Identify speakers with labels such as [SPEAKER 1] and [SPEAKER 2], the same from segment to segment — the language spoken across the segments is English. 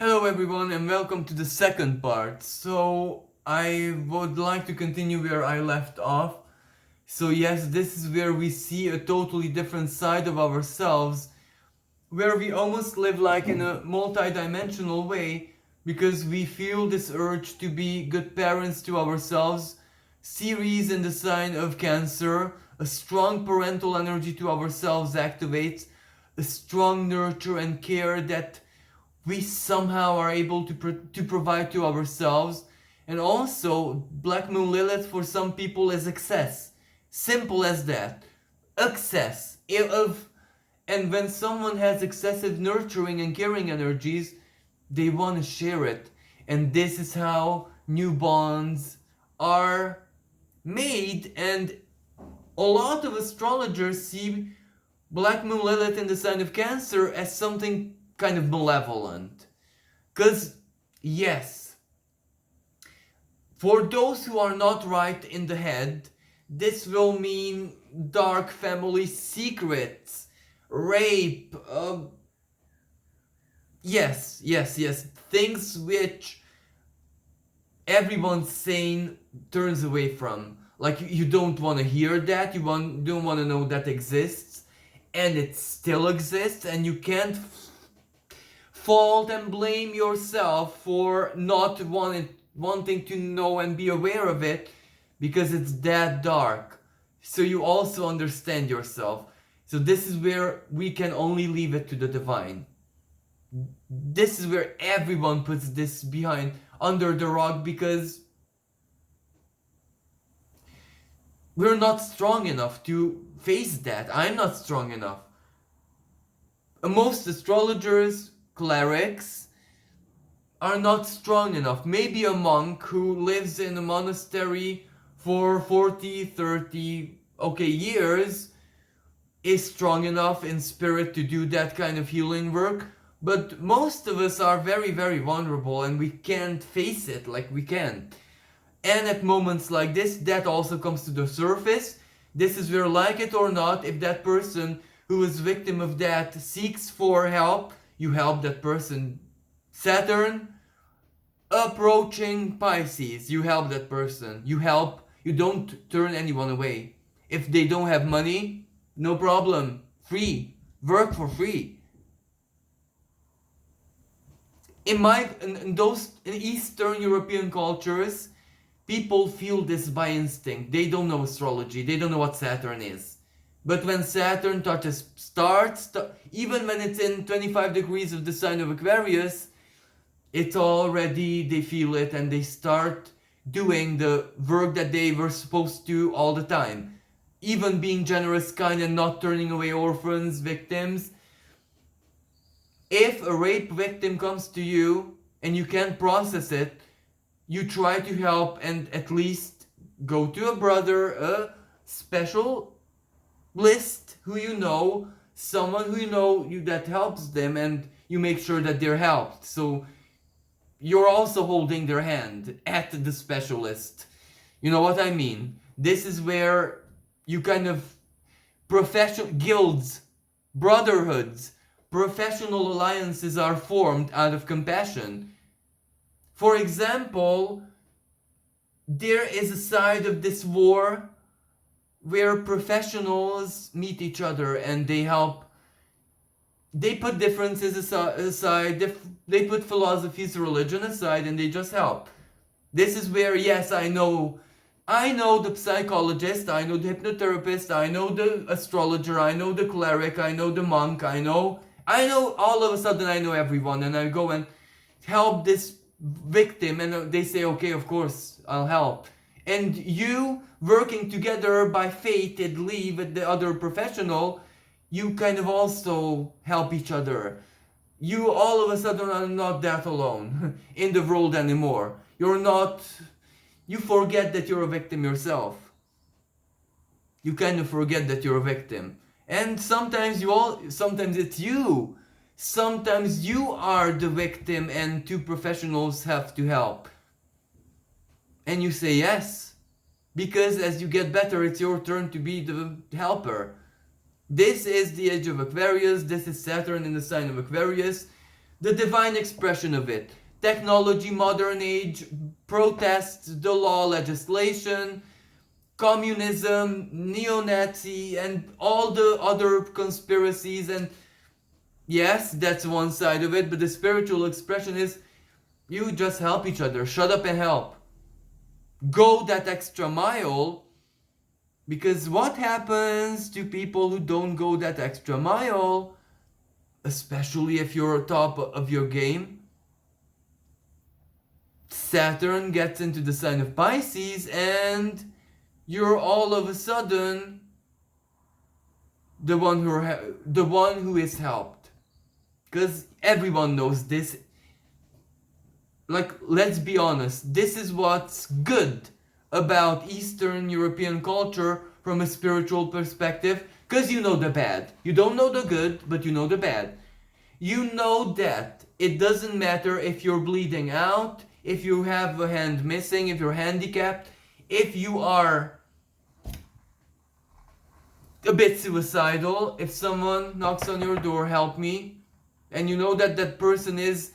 [SPEAKER 1] Hello everyone and welcome to the second part. So I would like to continue where I left off. So yes, this is where we see a totally different side of ourselves, where we almost live like in a multi-dimensional way because we feel this urge to be good parents to ourselves. Ceres in the sign of Cancer, a strong parental energy to ourselves activates a strong nurture and care that we somehow are able to provide to ourselves. And also Black Moon Lilith for some people is excess, simple as that. Excess of, and when someone has excessive nurturing and caring energies, they want to share it. And this is how new bonds are made. And a lot of astrologers see Black Moon Lilith in the sign of Cancer as something kind of malevolent. Because, yes, for those who are not right in the head, this will mean dark family secrets, rape, yes, things which everyone sane turns away from. Like you don't want to hear that, don't want to know that exists, and it still exists, and you can't fault and blame yourself for not wanting to know and be aware of it because it's that dark. So you also understand yourself. So this is where we can only leave it to the divine. This is where everyone puts this behind under the rug because we're not strong enough to face that. I'm not strong enough. Most astrologers, clerics, are not strong enough. Maybe a monk who lives in a monastery for 40, 30, years is strong enough in spirit to do that kind of healing work. But most of us are very, very vulnerable and we can't face it like we can. And at moments like this, that also comes to the surface. This is where, like it or not, if that person who is victim of that seeks for help, you help that person. Saturn approaching Pisces, you help that person. You don't turn anyone away. If they don't have money, no problem. Free. Work for free. In Eastern European cultures, people feel this by instinct. They don't know astrology. They don't know what Saturn is. But when Saturn even when it's in 25 degrees of the sign of Aquarius, it's already, they feel it and they start doing the work that they were supposed to all the time. Even being generous, kind, and not turning away orphans, victims. If a rape victim comes to you and you can't process it, you try to help and at least go to a brother, a special list who you know, someone who you know that helps them, and you make sure that they're helped. So you're also holding their hand at the specialist. You know what I mean? This is where you kind of professional guilds, brotherhoods, professional alliances are formed out of compassion. For example, there is a side of this war where professionals meet each other and they help. They put differences aside, they put philosophies, religion aside, and they just help. This is where, yes, I know the psychologist, I know the hypnotherapist, I know the astrologer, I know the cleric, I know the monk, I know all of a sudden I know everyone, and I go and help this victim, and they say, okay, of course, I'll help. And you working together by fatedly with the other professional, you kind of also help each other. You all of a sudden are not that alone in the world anymore. You forget that you're a victim yourself. You kind of forget that you're a victim. And sometimes it's you. Sometimes you are the victim and two professionals have to help. And you say yes. Because as you get better, it's your turn to be the helper. This is the age of Aquarius. This is Saturn in the sign of Aquarius. the divine expression of it. Technology, modern age, protests, the law, legislation, communism, neo-Nazi, and all the other conspiracies. And yes, that's one side of it, but the spiritual expression is you just help each other. Shut up and help. Go that extra mile, because what happens to people who don't go that extra mile, especially if you're top of your game? Saturn gets into the sign of Pisces and you're all of a sudden the one who is helped. Because everyone knows this. Like, let's be honest, this is what's good about Eastern European culture from a spiritual perspective, because you know the bad. You don't know the good, but you know the bad. You know that it doesn't matter if you're bleeding out, if you have a hand missing, if you're handicapped, if you are a bit suicidal, if someone knocks on your door, help me, and you know that that person is,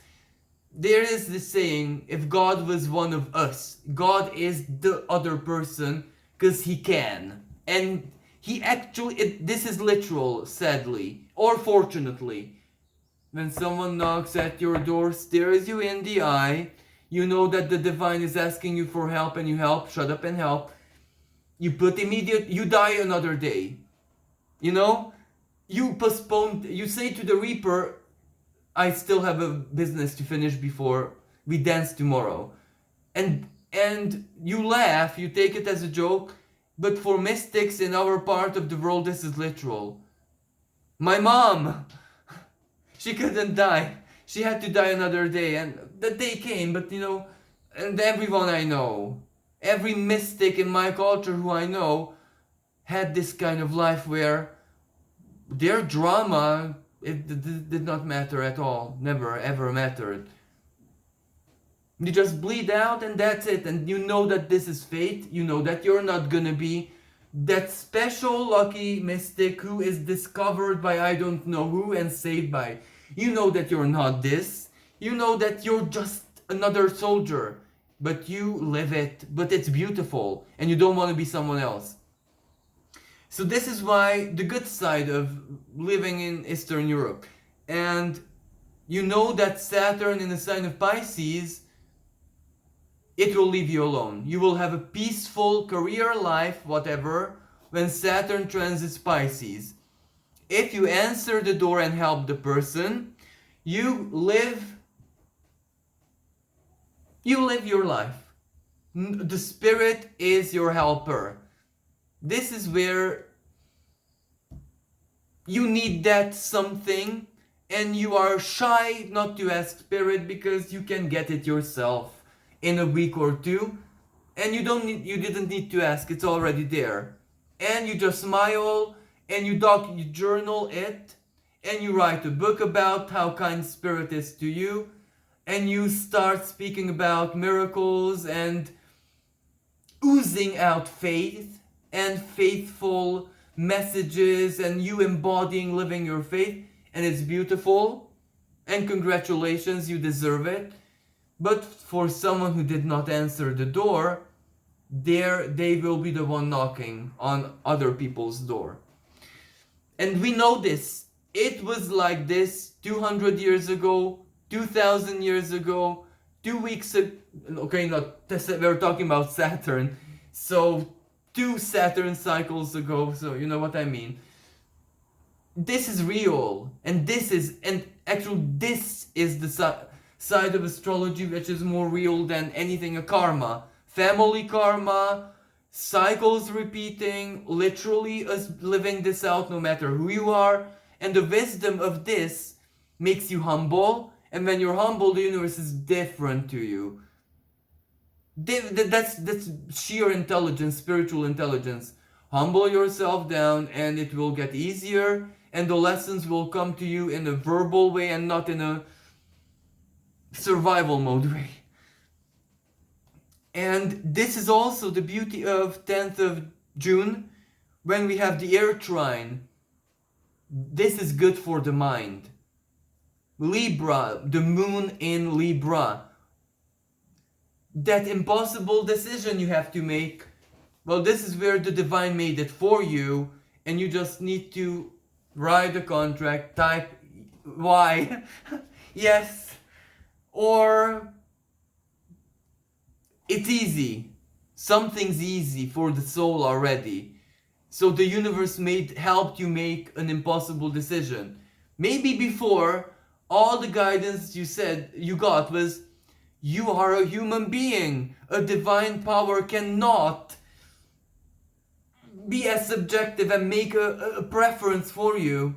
[SPEAKER 1] there is this saying, if God was one of us, God is the other person, because he can. And he actually, this is literal, sadly, or fortunately. When someone knocks at your door, stares you in the eye, you know that the divine is asking you for help and you help, shut up and help. You put you die another day. You know? You postpone, you say to the Reaper, I still have a business to finish before we dance tomorrow. And you laugh, you take it as a joke, but for mystics in our part of the world, this is literal. My mom, she couldn't die. She had to die another day, and the day came, but you know, and everyone I know, every mystic in my culture who I know, had this kind of life where their drama, it did not matter at all, never ever mattered. You just bleed out and that's it, and you know that this is fate, you know that you're not gonna be that special lucky mystic who is discovered by I don't know who and saved by. You know that you're not this, you know that you're just another soldier, but you live it, but it's beautiful, and you don't want to be someone else. So this is why the good side of living in Eastern Europe. And you know that Saturn in the sign of Pisces, it will leave you alone. You will have a peaceful career life, whatever, when Saturn transits Pisces. If you answer the door and help the person, you live your life. The spirit is your helper. This is where you need that something, and you are shy not to ask spirit because you can get it yourself in a week or two, and you didn't need to ask, it's already there. And you just smile and you journal it, and you write a book about how kind spirit is to you, and you start speaking about miracles and oozing out faith and faithful messages, and you embodying living your faith, and it's beautiful, and congratulations, you deserve it. But for someone who did not answer the door, they will be the one knocking on other people's door. And we know this. It was like this 200 years ago, 2,000 years ago, 2 weeks ago. Okay, we're talking about Saturn. So 2 Saturn cycles ago, so you know what I mean. This is real. And actually this is the side of astrology which is more real than anything. A karma. Family karma. Cycles repeating, literally us living this out no matter who you are, and the wisdom of this makes you humble, and when you're humble, the universe is different to you. That's sheer intelligence, spiritual intelligence. Humble yourself down and it will get easier, and the lessons will come to you in a verbal way and not in a survival mode way. And this is also the beauty of 10th of June, when we have the air trine. This is good for the mind. Libra, the moon in Libra. That impossible decision you have to make. Well, this is where the divine made it for you, and you just need to write a contract, type Y, yes, or it's easy. Something's easy for the soul already. So the universe helped you make an impossible decision. Maybe before, all the guidance you got was, you are a human being. A divine power cannot be as subjective and make a preference for you.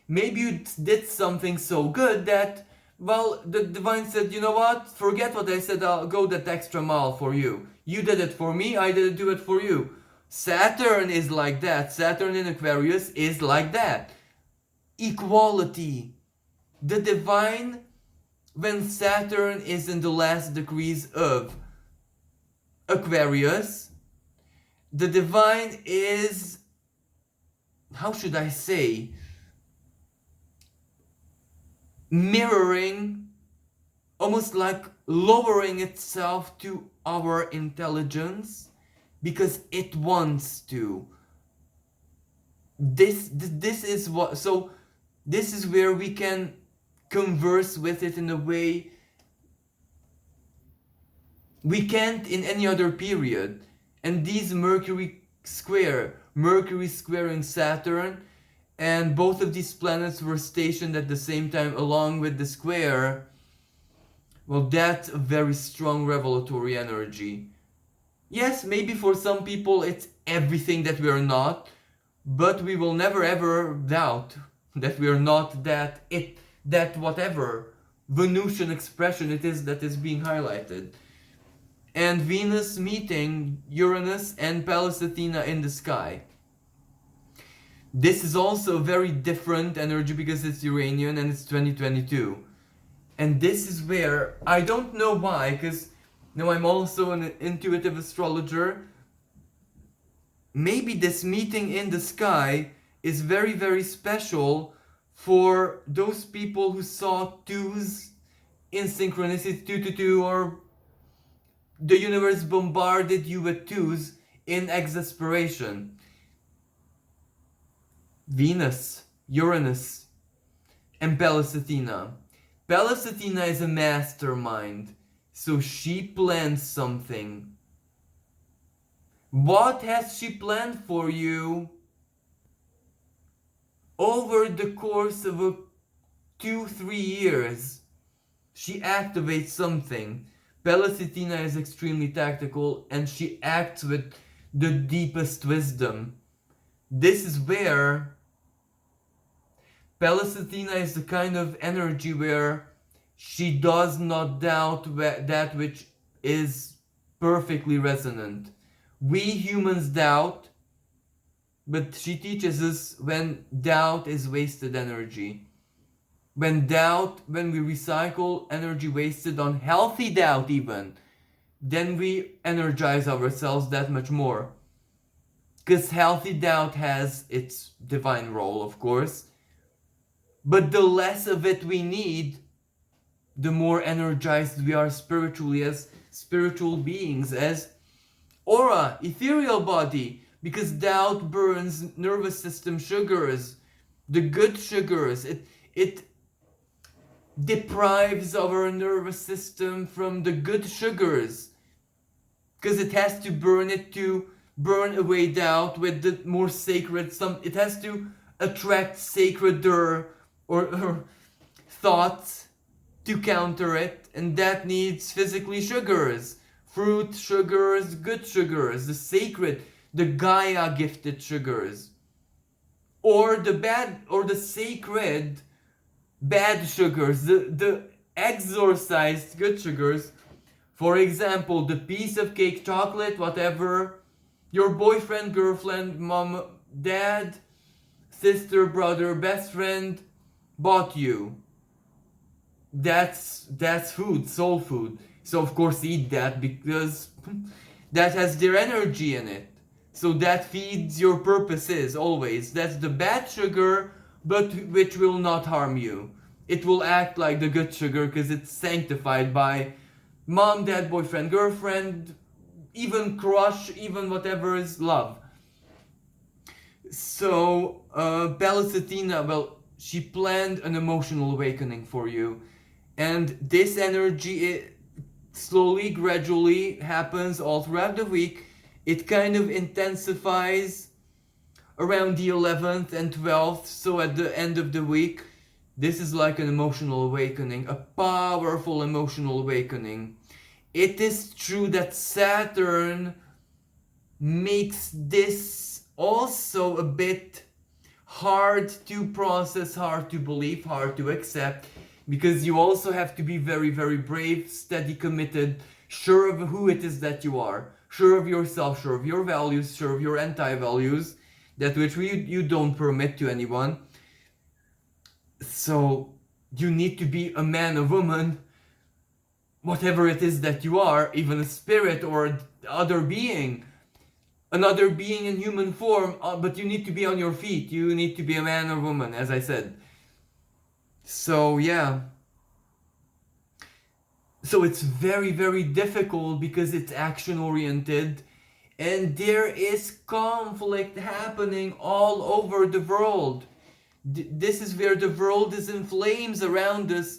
[SPEAKER 1] Maybe you did something so good that, well, the divine said, you know what, forget what I said, I'll go that extra mile for you. You did it for me, I didn't do it for you. Saturn is like that. Saturn in Aquarius is like that. Equality. The divine, when Saturn is in the last degrees of Aquarius, the divine is, how should I say, mirroring, almost like lowering itself to our intelligence because it wants to. This is what, so this is where we can converse with it in a way we can't in any other period. And these Mercury squaring Saturn, and both of these planets were stationed at the same time along with the square. Well, that's a very strong revelatory energy. Yes, maybe for some people it's everything that we are not, but we will never ever doubt that we are not that whatever Venusian expression it is that is being highlighted. And Venus meeting Uranus and Pallas Athena in the sky. This is also a very different energy because it's Uranian and it's 2022. And this is where, I don't know why, because now I'm also an intuitive astrologer. Maybe this meeting in the sky is very, very special for those people who saw twos in synchronicity, 222, or the universe bombarded you with twos in exasperation. Venus, Uranus, and Pallas Athena. Pallas Athena is a mastermind, so she plans something. What has she planned for you? Over the course of 2-3 years, she activates something. Pallas Athena is extremely tactical and she acts with the deepest wisdom. This is where Pallas Athena is the kind of energy where she does not doubt that which is perfectly resonant. We humans doubt, but she teaches us when doubt is wasted energy. When we recycle energy wasted on healthy doubt even, then we energize ourselves that much more. Because healthy doubt has its divine role, of course. But the less of it we need, the more energized we are spiritually as spiritual beings, as aura, ethereal body. Because doubt burns nervous system sugars, the good sugars. It deprives our nervous system from the good sugars. Because it has to burn away doubt with the more sacred, it has to attract sacreder or thoughts to counter it, and that needs physically sugars, fruit sugars, good sugars, the sacred, the Gaia gifted sugars, or the sacred bad sugars, the exorcised good sugars. For example, the piece of cake, chocolate, whatever your boyfriend, girlfriend, mom, dad, sister, brother, best friend bought you. That's food, soul food. So of course eat that because that has their energy in it. So that feeds your purposes always. That's the bad sugar, but which will not harm you. it will act like the good sugar because it's sanctified by mom, dad, boyfriend, girlfriend, even crush, even whatever is love. So, Bella well, she planned an emotional awakening for you. And this energy, it slowly, gradually happens all throughout the week. It kind of intensifies around the 11th and 12th. So, at the end of the week, this is like an emotional awakening, a powerful emotional awakening. It is true that Saturn makes this also a bit hard to process, hard to believe, hard to accept, because you also have to be very, very brave, steady, committed, sure of who it is that you are, sure of yourself, sure of your values, sure of your anti-values, that which you don't permit to anyone. So you need to be a man or woman, whatever it is that you are, even a spirit or other being, another being in human form, but you need to be on your feet. You need to be a man or woman, as I said. So yeah. So it's very, very difficult because it's action oriented and there is conflict happening all over the world. This is where the world is in flames around us,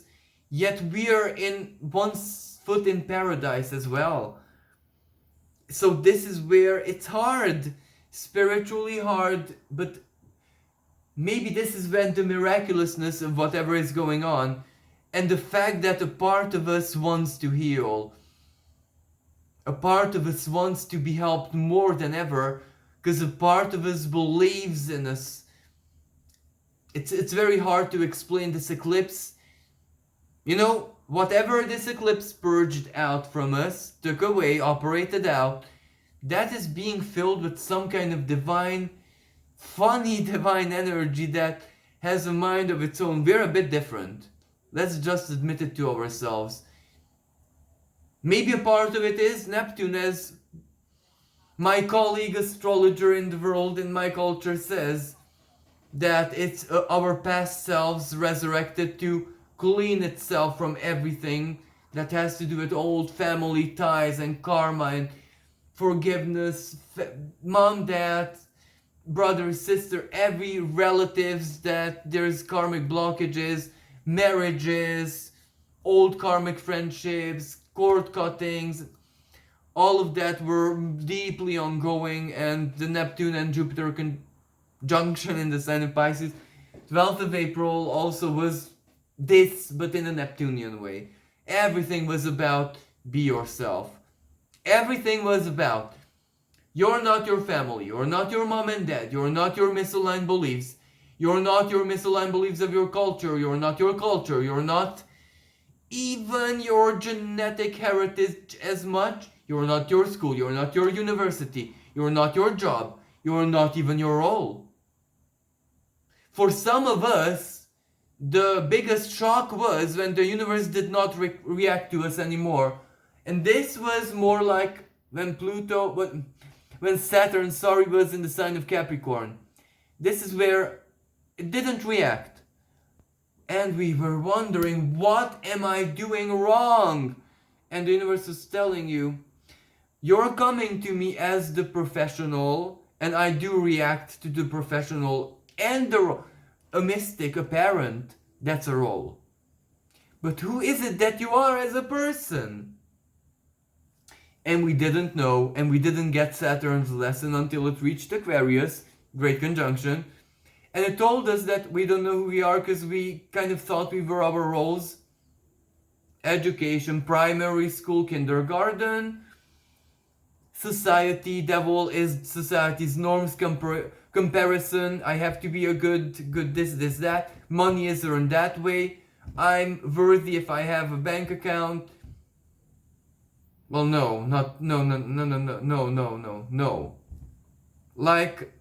[SPEAKER 1] yet we are in one foot in paradise as well. So this is where it's hard, spiritually hard, but maybe this is when the miraculousness of whatever is going on and the fact that a part of us wants to heal, a part of us wants to be helped more than ever, because a part of us believes in us. It's very hard to explain this eclipse. You know, whatever this eclipse purged out from us, took away, operated out, that is being filled with some kind of divine, funny divine energy that has a mind of its own. We're a bit different. Let's just admit it to ourselves. Maybe a part of it is Neptune, as my colleague astrologer in the world, in my culture, says, that it's our past selves resurrected to clean itself from everything that has to do with old family ties and karma and forgiveness, mom, dad, brother, sister, every relatives that there's karmic blockages, marriages, old karmic friendships, cord cuttings, all of that were deeply ongoing, and the Neptune and Jupiter conjunction in the sign of Pisces, 12th of April, also was this, but in a Neptunian way. Everything was about be yourself. Everything was about you're not your family, you're not your mom and dad, you're not your misaligned beliefs, you're not your misaligned beliefs of your culture, you're not your culture, you're not even your genetic heritage as much, you're not your school, you're not your university, you're not your job, you're not even your role. For some of us, the biggest shock was when the universe did not react to us anymore. And this was more like when when Saturn, was in the sign of Capricorn. This is where it didn't react. And we were wondering, what am I doing wrong? And the universe was telling you, you're coming to me as the professional, and I do react to the professional and a mystic, a parent. That's a role. But who is it that you are as a person? And we didn't know, and we didn't get Saturn's lesson until it reached Aquarius, great conjunction. And it told us that we don't know who we are because we kind of thought we were our roles. Education, primary school, kindergarten. Society, devil is society's norms, comparison. I have to be a good this, that. Money is earned that way. I'm worthy if I have a bank account. Well, no. Like,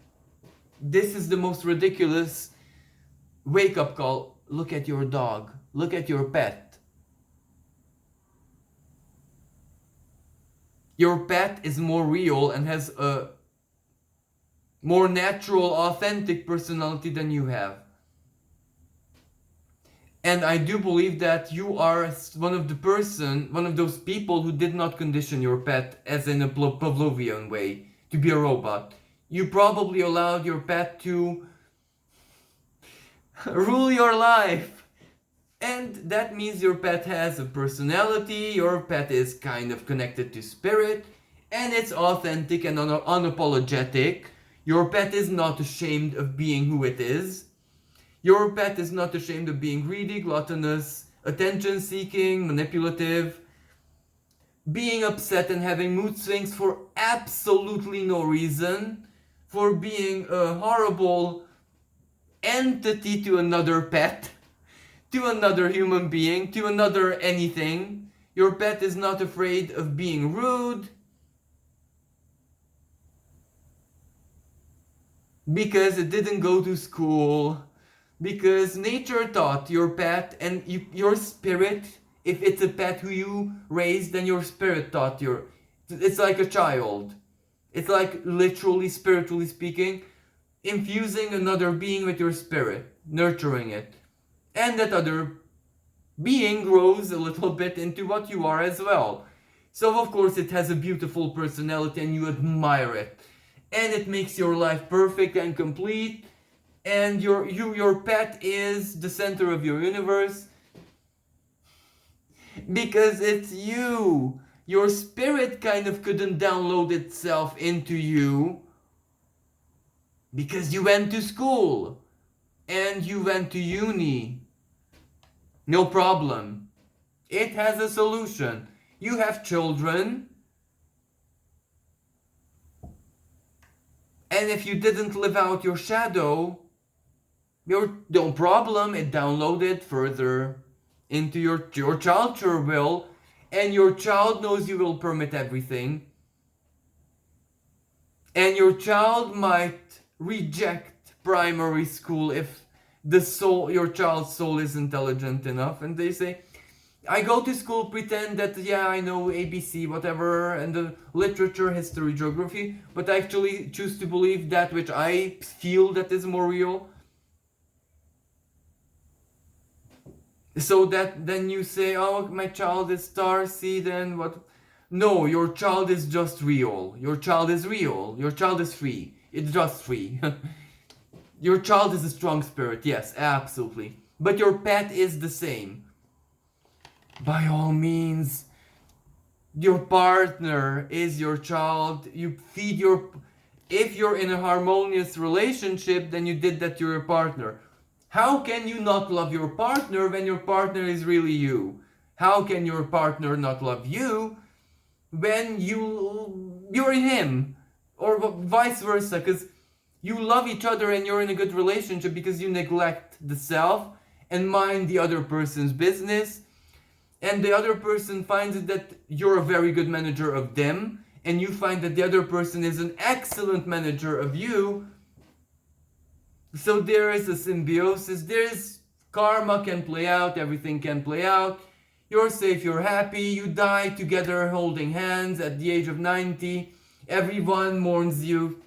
[SPEAKER 1] this is the most ridiculous wake-up call. Look at your dog. Look at your pet. Your pet is more real and has a more natural, authentic personality than you have. And I do believe that you are one of those people who did not condition your pet as in a Pavlovian way to be a robot. You probably allowed your pet to rule your life. And that means your pet has a personality, your pet is kind of connected to spirit, and it's authentic and unapologetic. Your pet is not ashamed of being who it is. Your pet is not ashamed of being greedy, gluttonous, attention seeking, manipulative, being upset and having mood swings for absolutely no reason, for being a horrible entity to another pet, to another human being, to another anything. Your pet is not afraid of being rude because it didn't go to school, because nature taught your pet and your spirit, if it's a pet who you raised, then your spirit taught your, it's like a child. It's like literally, spiritually speaking, infusing another being with your spirit, nurturing it. And that other being grows a little bit into what you are as well. So of course it has a beautiful personality and you admire it. And it makes your life perfect and complete. And your pet is the center of your universe. Because it's you. Your spirit kind of couldn't download itself into you. Because you went to school. And you went to uni. No problem. It has a solution. You have children. And if you didn't live out your shadow, no problem, it downloaded further into your child sure will. And your child knows you will permit everything. And your child might reject primary school if your child's soul is intelligent enough, and they say, I go to school, pretend that, yeah, I know ABC, whatever, and the literature, history, geography, but I actually choose to believe that which I feel that is more real. So that then you say, oh, my child is starseed, and what? No, your child is just real. Your child is real. Your child is free. It's just free. Your child is a strong spirit, yes, absolutely. But your pet is the same. By all means, your partner is your child. You feed your... If you're in a harmonious relationship, then you did that to your partner. How can you not love your partner when your partner is really you? How can your partner not love you when you're in him? Or vice versa, because you love each other and you're in a good relationship because you neglect the self and mind the other person's business. And the other person finds that you're a very good manager of them, and you find that the other person is an excellent manager of you. So there is a symbiosis, there's karma can play out, everything can play out. You're safe, you're happy, you die together holding hands at the age of 90. Everyone mourns you.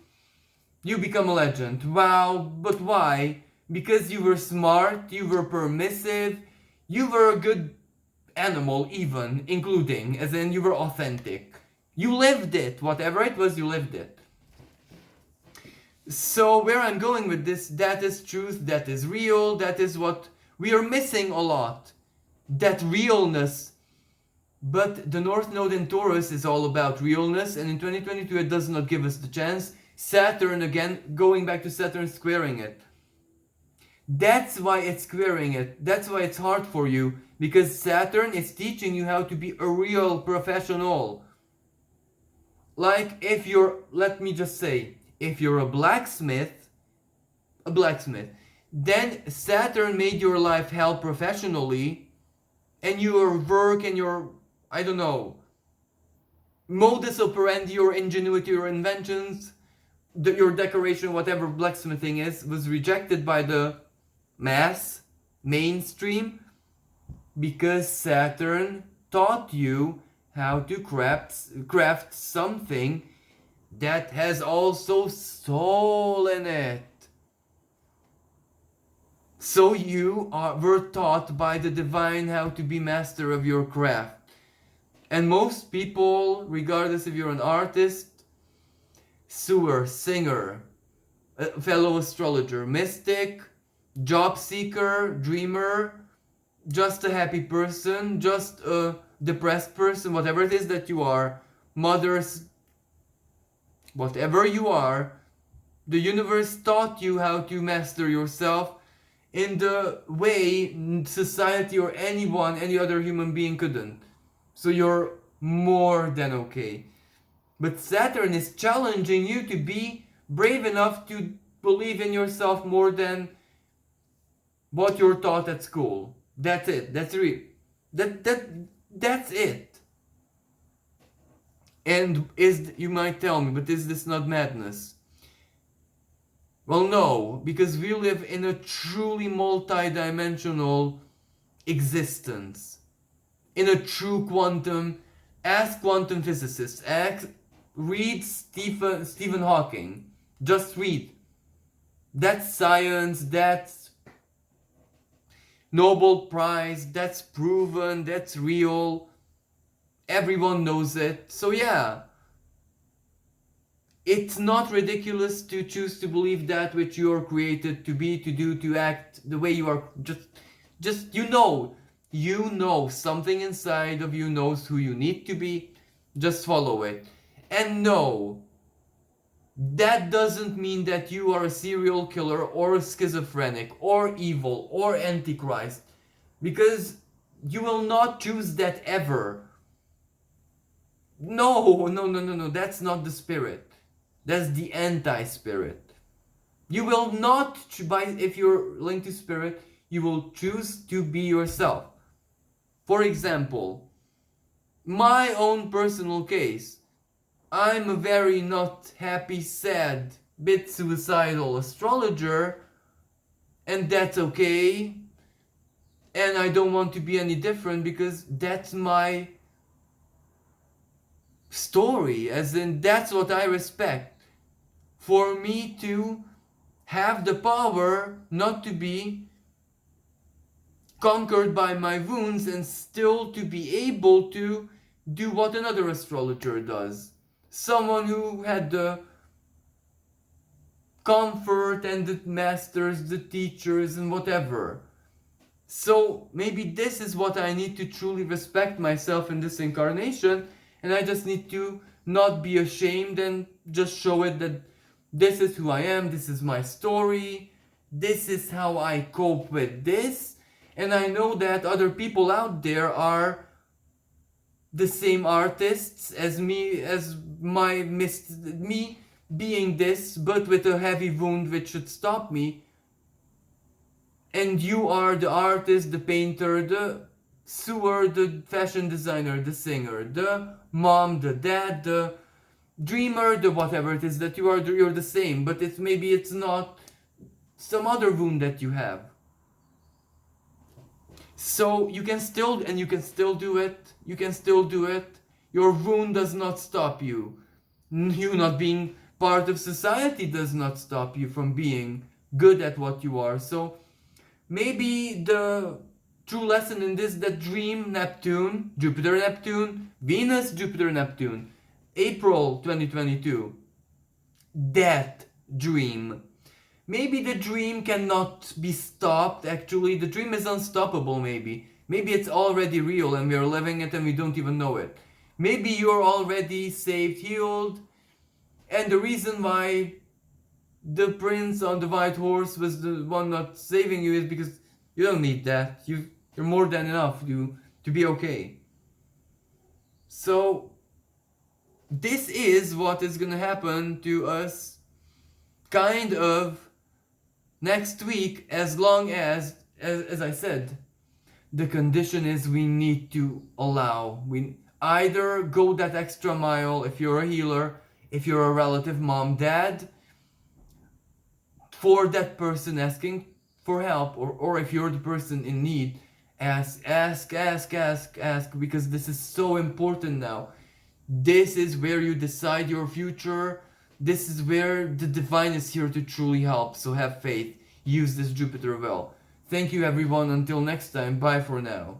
[SPEAKER 1] You become a legend. Wow, but why? Because you were smart, you were permissive, you were a good animal even, including, as in you were authentic. You lived it, whatever it was, you lived it. So where I'm going with this, that is truth, that is real, that is what we are missing a lot. That realness. But the North Node in Taurus is all about realness, and in 2022 it does not give us the chance. Saturn again, going back to Saturn squaring it. That's why it's squaring it. That's why it's hard for you. Because Saturn is teaching you how to be a real professional. Like if you're, let me just say, if you're a blacksmith, then Saturn made your life hell professionally, and your work and your, I don't know, modus operandi, your ingenuity, your inventions, your decoration, whatever blacksmithing is, was rejected by the mainstream, because Saturn taught you how to craft something that has also soul in it. So were taught by the divine how to be master of your craft. And most people, regardless if you're an artist, sewer, singer, fellow astrologer, mystic, job seeker, dreamer, just a happy person, just a depressed person, whatever it is that you are, mothers, whatever you are, the universe taught you how to master yourself in the way society or anyone, any other human being couldn't. So you're more than okay. But Saturn is challenging you to be brave enough to believe in yourself more than what you're taught at school. That's it. That's it. And you might tell me, but is this not madness? Well, no, because we live in a truly multi-dimensional existence. In a true quantum, ask quantum physicists, read Stephen Hawking. Just read. That's science, that's Nobel Prize, that's proven, that's real. Everyone knows it. So yeah, it's not ridiculous to choose to believe that which you are created to be, to do, to act the way you are. Just you know something inside of you knows who you need to be. Just follow it. And no, that doesn't mean that you are a serial killer or a schizophrenic or evil or antichrist, because you will not choose that ever. No, that's not the spirit. That's the anti-spirit. You will not, if you're linked to spirit, you will choose to be yourself. For example, my own personal case, I'm a very not happy, sad, bit suicidal astrologer, and that's okay. And I don't want to be any different because that's my story, as in that's what I respect. For me to have the power not to be conquered by my wounds and still to be able to do what another astrologer does. Someone who had the comfort and the masters, the teachers, and whatever. So maybe this is what I need to truly respect myself in this incarnation, and I just need to not be ashamed and just show it that this is who I am, this is my story, this is how I cope with this, and I know that other people out there are the same artists as me, me being this, but with a heavy wound which should stop me. And you are the artist, the painter, the sewer, the fashion designer, the singer, the mom, the dad, the dreamer, the whatever it is that you are, you're the same, but maybe it's not some other wound that you have. So you can still do it. You can still do it. Your wound does not stop you. You not being part of society does not stop you from being good at what you are. So maybe the true lesson in this, that dream Neptune, Jupiter Neptune, Venus Jupiter Neptune, April 2022, that dream. Maybe the dream cannot be stopped, actually. The dream is unstoppable, maybe. Maybe it's already real and we are living it and we don't even know it. Maybe you're already saved, healed, and the reason why the prince on the white horse was the one not saving you is because you don't need that. You're more than enough to be okay. So this is what is gonna happen to us kind of next week, as long as I said, the condition is we need to allow. We either go that extra mile if you're a healer, if you're a relative, mom, dad, for that person asking for help, or if you're the person in need, ask, because this is so important now. This is where you decide your future. This is where the divine is here to truly help. So have faith. Use this Jupiter well. Thank you everyone, until next time, bye for now.